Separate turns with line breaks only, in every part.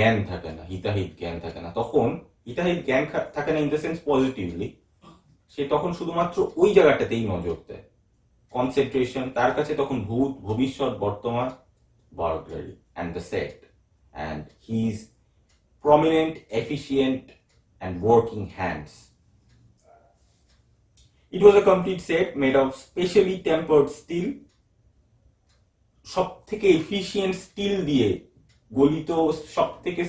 জ্ঞান থাকে না, হিতাহিত জ্ঞান থাকে না। তখন হিতাহিত জ্ঞান থাকে না ইন দ্য সেন্স পজিটিভলি, সে তখন শুধুমাত্র ওই জায়গাটাতেই নজর দেয়, কনসেন্ট্রেশন। তার কাছে তখন ভূত, ভবিষ্যৎ, বর্তমান, burglary and the set, and his prominent, efficient and working hands. It was a complete set made of specially tempered steel, সব থেকে এফিশিয়েন্ট স্টিল দিয়ে গলিত, সব থেকে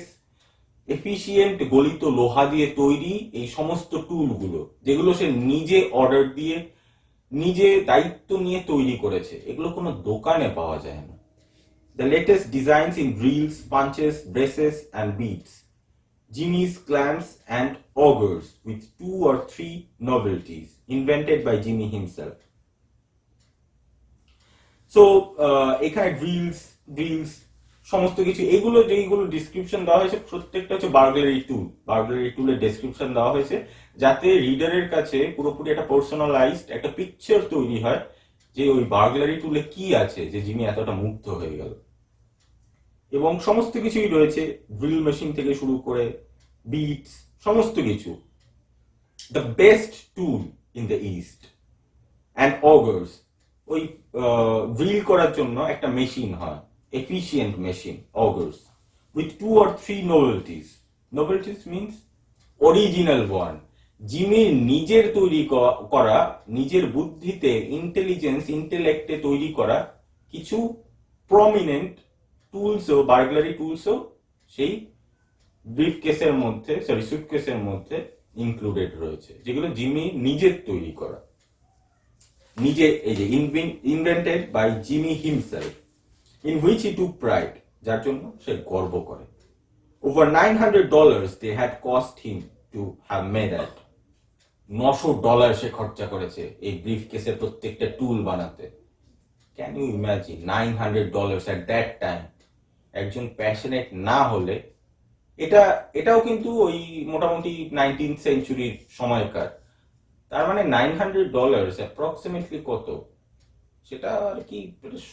এফিশিয়েন্ট গলিত লোহা দিয়ে তৈরি এই সমস্ত টুলগুলো, যেগুলো সে নিজে অর্ডার দিয়ে, নিজে দায়িত্ব নিয়ে তৈরি করেছে। এগুলো কোনো দোকানে পাওয়া যায় না। The latest designs in drills, punches, braces and beads, Jimmy's clamps and augers with 2 or 3 novelties invented by Jimmy himself. So এখানে ড্রিলস সমস্ত কিছু, এগুলো যেগুলো ডিসক্রিপশন দেওয়া হয়েছে প্রত্যেকটা হচ্ছে বার্গলারি টুলের ডেসক্রিপশন দেওয়া হয়েছে, যাতে রিডারের কাছে পুরোপুরি একটা পার্সোনালাইজড একটা পিকচার তৈরি হয় যে ওই বার্গলারি টুলে কি আছে যে জিমি এতটা মুগ্ধ হয়ে গেল। এবং সমস্ত কিছুই রয়েছে, ড্রিল মেশিন থেকে শুরু করে বিটস, সমস্ত কিছু। The best tool in the east and augers, ওই ড্রিল করার জন্য একটা মেশিন হয়, efficient machine, augers, with 2 or 3 novelties. Novelties means original one. জিমির নিজের তৈরি করা, নিজের বুদ্ধিতে, ইন্টেলেক্টে তৈরি করা কিছু প্রমিনেন্ট টুলসও, বার্গলারি টুলসও সেই ব্রিফকেসের মধ্যে, সুটকেসের মধ্যে ইনক্লুডেড রয়েছে, যেগুলো জিমি নিজের তৈরি করা, নিজে, এই যে invented bye Jimmy himself, in which he took pride, যার জন্য সে গর্ব করে। Over $900 they had cost him to have made that. $900 সে খরচা করেছে এই ব্রিফকেসের প্রত্যেকটা টুল বানাতে। Can you imagine $900 at that time? একজন প্যাশনেট না হলে, এটাও কিন্তু ওই মোটামুটি 19th সেঞ্চুরির সময়কার, তার মানে $900 অ্যাপ্রক্সিমেটলি কত, সেটা আর কি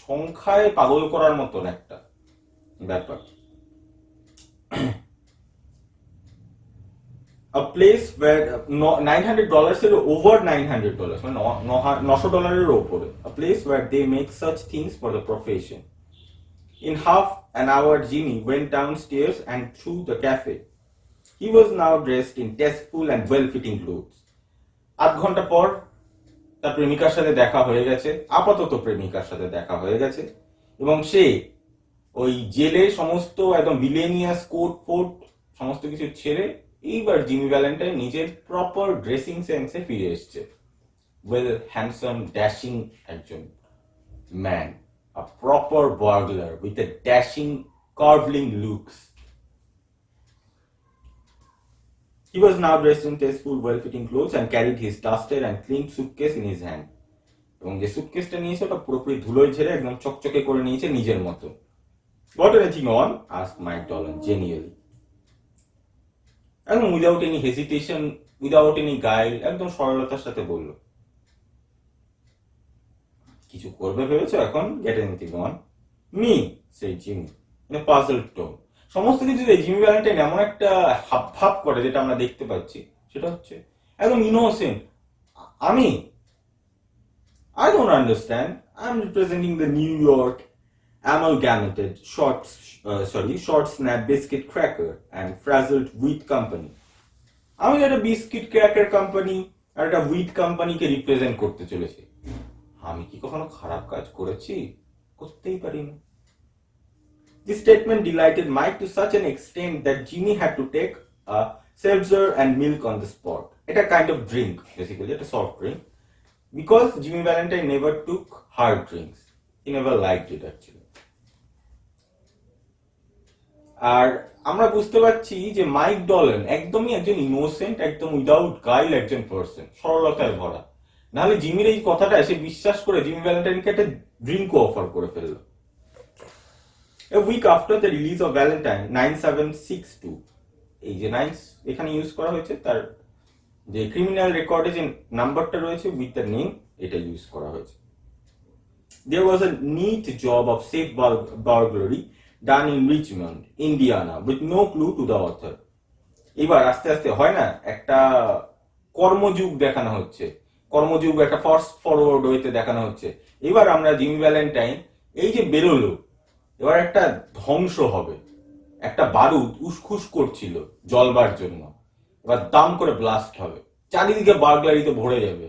সংখ্যায় পাগল করার মতন একটা ব্যাপার। A place where $900 এর over $900, মানে $900 এর উপরে, a place where they make such things for the profession. In half an hour, Jimmy went downstairs and through the cafe. He was now dressed in tasteful and well-fitting clothes. 8 ঘন্টা পর তার প্রেমিকার সাথে দেখা হয়ে গেছে, আপাতত প্রেমিকার সাথে দেখা হয়ে গেছে, এবং সে ওই জেলে সমস্ত একদম ভিলেনিয়াস কোট ফোট সমস্ত কিছু ছেড়ে এইবার জিমি ভ্যালেন্টাইন নিজের প্রপার ড্রেসিং সেন্সে ফিরে এসছে। ওয়েল হ্যান্ডসাম, ড্যাশিং একজন man, a proper burglar with a dashing, curving looks. He was now dressed in tasteful, well-fitting clothes and carried his dusted and cleaned suitcase in his hand. এবং যে সুটকেসটা নিয়েছে ওটা পুরোপুরি ধুলোয় ঝেড়ে একদম চকচকে করে নিয়েছে নিজের মতো। Got anything on? asked Mike Dolan genially. একদম without any hesitation, without any guile, একদম সরলতার সাথে বলল, কিছু করবে ভেবেছো এখন? Get anything on? Me, said Jimmy in a puzzled tone. সমস্ত কিছুতে জিমি ভ্যালেন্টাইন এমন একটা হাবভাব করে যেটা আমরা দেখতে পাচ্ছি, সেটা হচ্ছে একদম ইনোসেন্ট। আমি I don't understand. I'm representing the New York amalgamated short snap biscuit cracker and frazzled wheat company. আমি একটা বিস্কিট ক্র্যাকার কোম্পানি আর একটা হুইট কোম্পানিকে রিপ্রেজেন্ট করতে চলেছি। আমি কি কখনো খারাপ কাজ করেছি? করতেই পারি না। This statement delighted Mike to such an extent that Jimmy had to take a seltzer and milk on the spot. It's a kind of drink, basically, it's a soft drink. Because Jimmy Valentine never took hard drinks. He never liked it actually. আর আমরা বুঝতে পারছি যে mic ডলান একদমই একজন innocent, একদম without গাইল একজন person, সরলতায় ভরা। নাহলে জিমির এই কথাটা এসে বিশ্বাস করে জিমি ভ্যালেন্টাইনকে একটা ড্রিঙ্কও অফার করে ফেলল। A week after the release of Valentine 9762, এই যে 9 এখানে ইউজ করা হয়েছে, তার যে ক্রিমিনাল রেকর্ডে যে নাম্বারটা রয়েছে উইথ দ্য নেম, এটা ইউজ করা হয়েছে। There was a neat job of safe burglary done in Richmond, Indiana, with no clue to the author. এবার আস্তে আস্তে হয় না, একটা কর্মযুগ দেখানো হচ্ছে, কর্মযুগ একটা ফাস্ট ফরওয়ার্ড ওয়েতে দেখানো হচ্ছে। এবার আমরা জিমি ভ্যালেন্টাইন এই যে বেরোলো, এবার একটা ধ্বংস হবে, একটা বারুদ উসখুস করছিল জ্বলবার জন্য, এবার দাম করে ব্লাস্ট হবে, চারিদিকে বার্গলারিতে ভরে যাবে,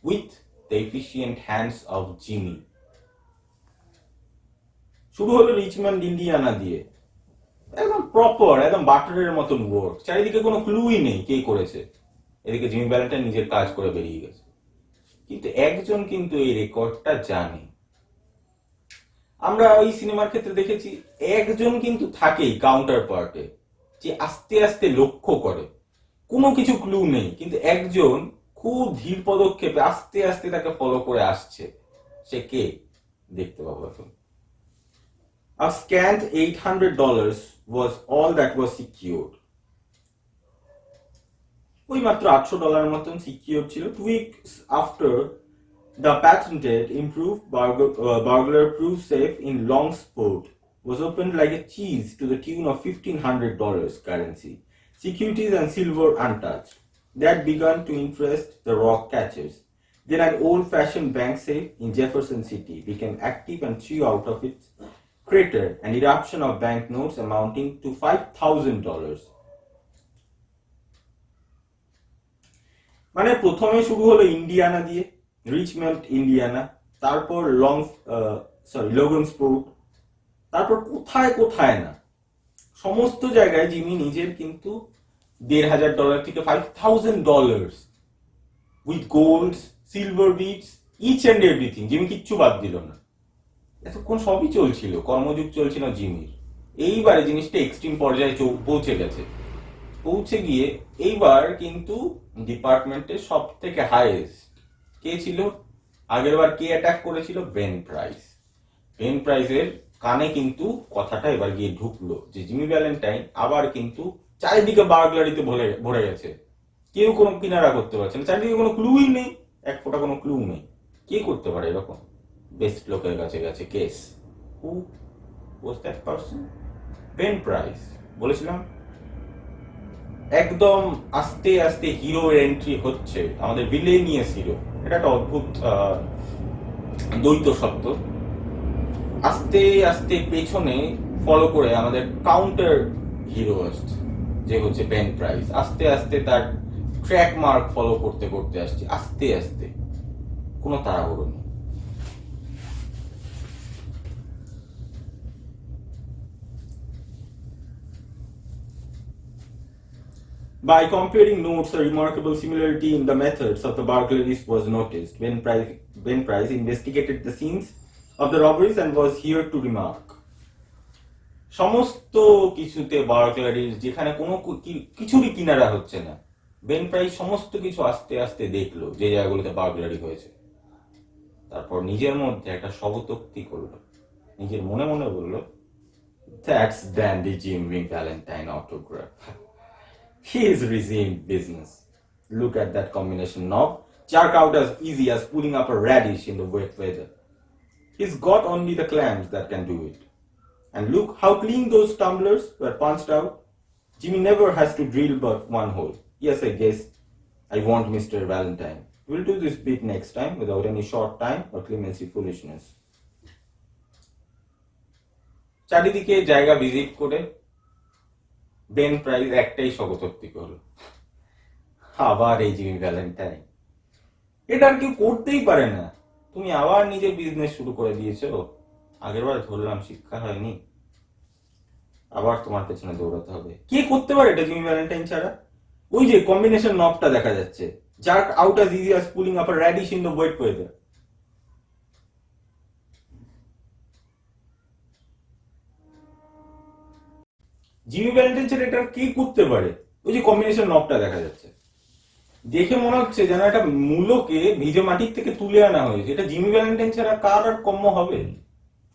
with the efficient hands of Jimmy. শুরু হলো রিচমন্ড ইন্ডিয়ানা দিয়ে, একদম প্রপার, একদম বাটারের মতন ওয়ার্ক, চারিদিকে কোনো ক্লুই নেই কে করেছে। এদিকে জিমি ভ্যালেন্টাইন নিজের কাজ করে বেরিয়ে গেছে। কিন্তু একজন কিন্তু এই রেকর্ডটা জানে। আমরা ওই সিনেমার ক্ষেত্রে দেখেছি একজন কিন্তু থাকেই কাউন্টার পার্টে, যে আস্তে আস্তে লক্ষ্য করে, কোনো কিছু ক্লু নেই, কিন্তু একজন খুব ধীর পদক্ষেপে আস্তে আস্তে তাকে ফলো করে আসছে। সে কে দেখতে পাবো এখন। A scant $800 was all that was secured. ওই মাত্র $800 মতন সিকিউর ছিল। 2 weeks after, the patented improved burglar-proof safe in Longsport was opened like a cheese to the tune of $1,500 currency, securities and silver untouched. That began to interest the rock catchers. Then an old-fashioned bank safe in Jefferson City became active and threw out of its crater an eruption of banknotes amounting to $5,000. মানে প্রথমে শুরু হলো Indiana দিয়ে, Richmond Indiana, তারপর লোগানস্পোর্ট, তারপর কোথায় কোথায় না, সমস্ত জায়গায় জিমি নিজের কিন্তু $1,500 থেকে $5,000 with gold, silver bits, each and everything. Jimmy কিচ্ছু বাদ দিল না। এতক্ষণ সবই চলছিল, কর্মযুগ চলছিল জিমির। এইবারে জিনিসটা এক্সট্রিম পর্যায়ে পৌঁছে গেছে। পৌঁছে গিয়ে এইবার কিন্তু ডিপার্টমেন্টের সব থেকে হাইয়েস্ট কে ছিল? আগেরবার কে অ্যাটাক করেছিল? Ben price. বেন প্রাইসের কানে কিন্তু কথাটা এবার গিয়ে ঢুকলো যে জিমি ভ্যালেন্টাইন আবার কিন্তু চারিদিকে বার্গলারিতে ভরে গেছে, কেউ কোনো কিনারা করতে পারছে না, চারিদিকে কোনো ক্লুই নেই, এক ফোঁটা কোনো ক্লু নেই। কে করতে পারে এরকম? বেস্ট লোকের কাছে গেছে case. Who was that person? Ben price. বলেছিলাম একদম আস্তে আস্তে হিরো এন্ট্রি হচ্ছে, আমাদের ভিলেনিয়াস হিরো। এটা একটা অদ্ভুত দ্বৈত শব্দ। আস্তে আস্তে পেছনে ফলো করে আমাদের কাউন্টার হিরো আসছে, যে হচ্ছে বেন প্রাইস। আস্তে আস্তে তার ট্র্যাক মার্ক ফলো করতে করতে আসছে, আস্তে আস্তে, কোনো তাড়াহুড়ো নেই। By comparing notes, a remarkable similarity in the methods of the burglaries was noticed. Ben Price investigated the scenes of the robberies and was here to remark. সমস্ত কিছুতে বার্গলারির যেখানে কোনো কিছুরই কিনারা হচ্ছে না, বেন প্রাইস সমস্ত কিছু আস্তে আস্তে দেখলো যে জায়গাগুলোতে বার্গলারি হয়েছে। তারপর নিজের মধ্যে একটা শবতোক্তি করলো, নিজের মনে মনে বললো, that's dandy Jimmy Valentine autograph. He is resumed business. Look at that combination knob, jerk out as easy as pulling up a radish in the wet weather. He's got only the clams that can do it. And look how clean those tumblers were punched out. Jimmy never has to drill but one hole. Yes, I guess I want Mr. Valentine. We'll do this bit next time without any short time or clemency foolishness. চারিদিকে জায়গা visit করে Ben price একটাই শবতোক্তি করলো, আবার এই Jimmy Valentine. এটা আর কেউ করতেই পারে না। তুমি আবার নিজের বিজনেস শুরু করে দিয়েছো, আগেরবার ধরলাম শিক্ষা হয়নি, আবার তোমার পেছনে দৌড়াতে হবে। কে করতে পারে এটা জিমি ভ্যালেন্টাইন ছাড়া? ওই যে কম্বিনেশন নবটা দেখা যাচ্ছে, jerk out as easy as pulling up a radish in the wet weather. Jimmy Valentine ছাড়া এটা কে করতে পারে? ওই যে কম্বিনেশন নবটা দেখা যাচ্ছে, দেখে মনে হচ্ছে যেন একটা মূলকে ভিজে মাটির থেকে তুলে আনা হয়েছে। এটা জিমি ভ্যালেন্টাইন ছাড়া কার আর কম্য হবে?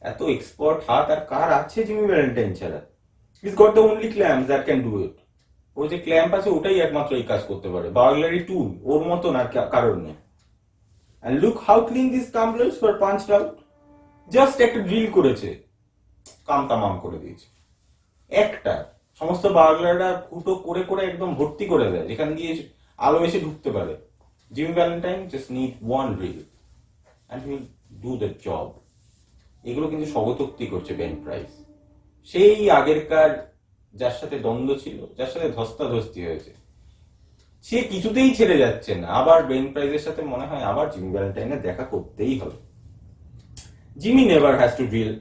এত এক্সপার্ট হাত আর কার আছে জিমি ভ্যালেন্টাইন ছাড়া? He's got the only clamps that can do it. ওই যে ক্ল্যাম্প আছে ওটাই একমাত্র এই কাজ করতে পারে, বার্গলারি টুল ওর মতন আর কারণ নেই। And look how clean these tumblers were punched out. Just একটা ড্রিল করেছে, কাম তামাম করে দিয়েছে। একটা সমস্ত বার্গলাররা ফুটো করে করে একদম ভর্তি করে দেয়, যেখান দিয়ে আলো এসে ঢুকতে পারে। Jimmy Valentine just need one reel and he will do the job. এগুলো কিন্তু স্বগতোক্তি করছে বেন প্রাইস, সেই আগেরকার যার সাথে দ্বন্দ্ব ছিল, যার সাথে ধস্তাধস্তি হয়েছে, সে কিছুতেই ছেড়ে যাচ্ছে না। আবার বেন প্রাইসের সাথে মনে হয় আবার জিমি ভ্যালেন্টাইনের দেখা করতেই হবে। Jimmy never has to drill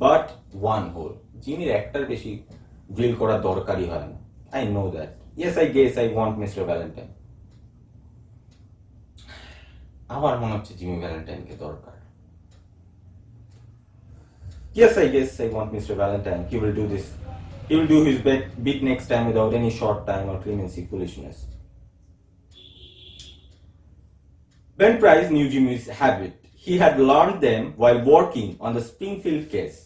but one hole. জিমির একটার বেশি ড্রিল করা দরকারই হয় না। I know that. Yes I guess I want mister Valentine. আমার মনে হচ্ছে জিমি ভ্যালেন্টাইনকে দরকার। Yes, I guess I want Mr. Valentine. He will do this. He will do his bit next time without any short time or clemency foolishness. Ben Price knew Jimmy's habit. He had learned them while working on the Springfield case.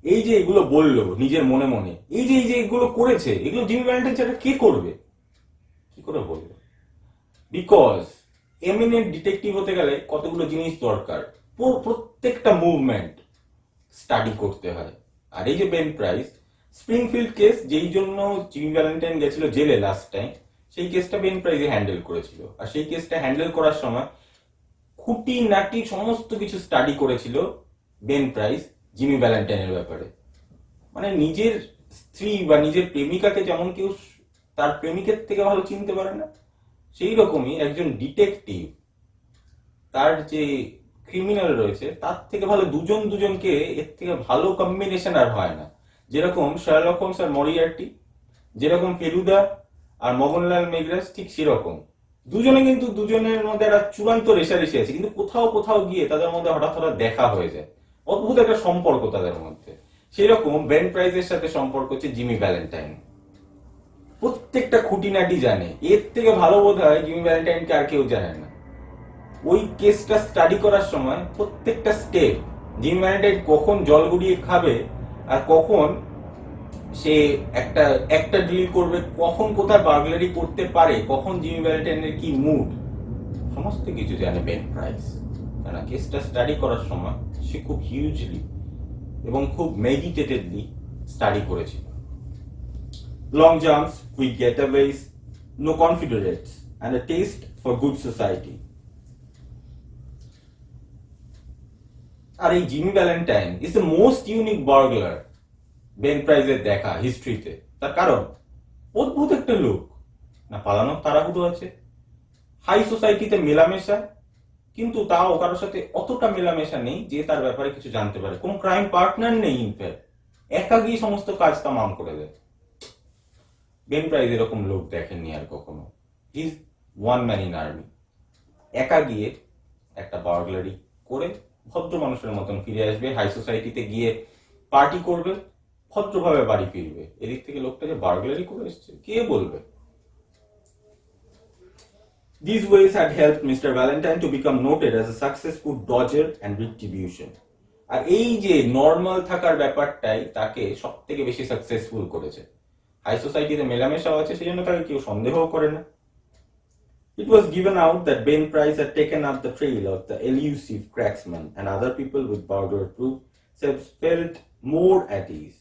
এই যে এগুলো বললো নিজের মনে মনে, এই যে এগুলো করেছে, এগুলো জিমি ভ্যালেন্টাইন ছাড়া কে করবে? কি করে বলবো? বিকজ এমিনেন্ট ডিটেকটিভ হতে গেলে কতগুলো জিনিস দরকার। প্রত্যেকটা মুভমেন্ট স্টাডি করতে হয়। আর এই যে বেন প্রাইস, স্প্রিংফিল্ড কেস যেই জন্য জিমি ভ্যালেন্টাইন গেছিল জেলে লাস্ট টাইম, সেই কেসটা বেন প্রাইসে হ্যান্ডেল করেছিল। আর সেই কেসটা হ্যান্ডেল করার সময় খুঁটি নাটি সমস্ত কিছু স্টাডি করেছিল বেন প্রাইস জিমি ভ্যালেন্টাইনের ব্যাপারে। মানে নিজের স্ত্রী বা নিজের প্রেমিকাকে যেমন কেউ তার প্রেমিকের থেকে ভালো চিনতে পারে না, সেই রকমই একজন ডিটেকটিভ তার যে ক্রিমিনাল রয়েছে তার থেকে ভালো দুজনকে এর থেকে ভালো কম্বিনেশন আর হয় না। যেরকম শার্লক হোমস আর মরিয়ার্টি, যেরকম ফেলুদা আর মগনলাল মেঘরাজ, ঠিক সেরকম দুজনে কিন্তু দুজনের মধ্যে একটা চূড়ান্ত রেষারেষি আছে, কিন্তু কোথাও গিয়ে তাদের মধ্যে হঠাৎ দেখা হয়ে যায়, অদ্ভুত একটা সম্পর্ক তাদের মধ্যে। সেরকম বেন প্রাইসের সাথে সম্পর্ক হচ্ছে জিমি ভ্যালেন্টাইন। প্রত্যেকটা খুঁটিনাটি জানে, এর থেকে ভালো বোধ হয় জিমি ভ্যালেন্টাইনকে আর কেউ জানে না। ওই কেসটা স্টাডি করার সময় প্রত্যেকটা স্টেপ, জিমি ভ্যালেন্টাইন কখন জল গুড়িয়ে খাবে আর কখন সে একটা ড্রিল করবে, কখন কোথায় বার্গলারি করতে পারে, কখন জিমি ভ্যালেন্টাইনের কি মুড, সমস্ত কিছু জানে বেন প্রাইস। কারণ কেসটা স্টাডি করার সময় সে খুব হিউজলি এবং খুব মেডিটেটেডলি স্টাডি করেছিল। Long jumps, quick getaways, no confederates and a taste for good society. আর এই Jimmy Valentine is the most unique burglar Ben প্রাইজের দেখা হিস্ট্রিতে। তার কারণ অদ্ভুত একটা লোক, না পালানোর তাড়াহুড়ো আছে, হাই সোসাইটিতে মেলামেশা, কিন্তু তাও কারোর সাথে অতটা মেলামেশা নেই যে তার ব্যাপারে কিছু জানতে পারে, কোন ক্রাইম পার্টনার নেই, ইনফ্যাক্ট একা গিয়ে সমস্ত কাজ তামাম করে দেয়। বেন প্রাইজ এরকম লোক দেখেননি আর কখনো। He is one man in army. একা গিয়ে একটা বার্গলারি করে ভদ্র মানুষের মতন ফিরে আসবে, হাই সোসাইটিতে গিয়ে পার্টি করবে, ভদ্রভাবে বাড়ি ফিরবে। এদিক থেকে লোকটা যে বার্গলারি করে এসছে কে বলবে? These ways had helped Mr. Valentine to become noted as a successful dodger and retribution. আর এই যে নর্মাল থাকার ব্যাপারটাই তাকে সব থেকে বেশি সাকসেসফুল করেছে। হাই সোসাইটিতে মেলামেশাও আছে, সেই জন্য তাকে কেউ সন্দেহও করে না। It was given out that Ben Price had taken up the trail of the elusive cracksman, and other people with burglar proof felt more at ease.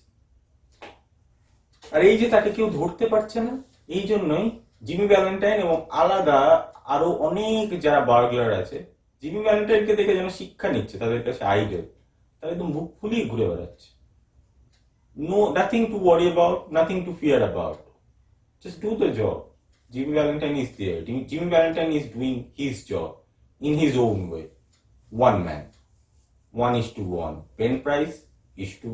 আর এই যে তাকে কেউ ধরতে পারছে না, এই জন্যই জিমি ভ্যালেন্টাইন এবং আলাদা আরো অনেক যারা বার্গলার আছে জিমি ভ্যালেন্টাইনকে দেখে যেন শিক্ষা নিচ্ছে, তাদের কাছে আইডল। তারা একদম বুক ফুলিয়ে ঘুরে বেড়াচ্ছে। Nothing to worry about, nothing to fear about, just do the job. Jimmy Valentine is there. Jimmy Valentine is doing his job in his own way. One man. 1:1. Ben Price is to.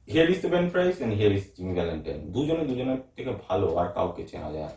Here is the Ben Price and here is Jimmy Valentine. দুজনের থেকে ভালো আর কাউকে চেনা যায়।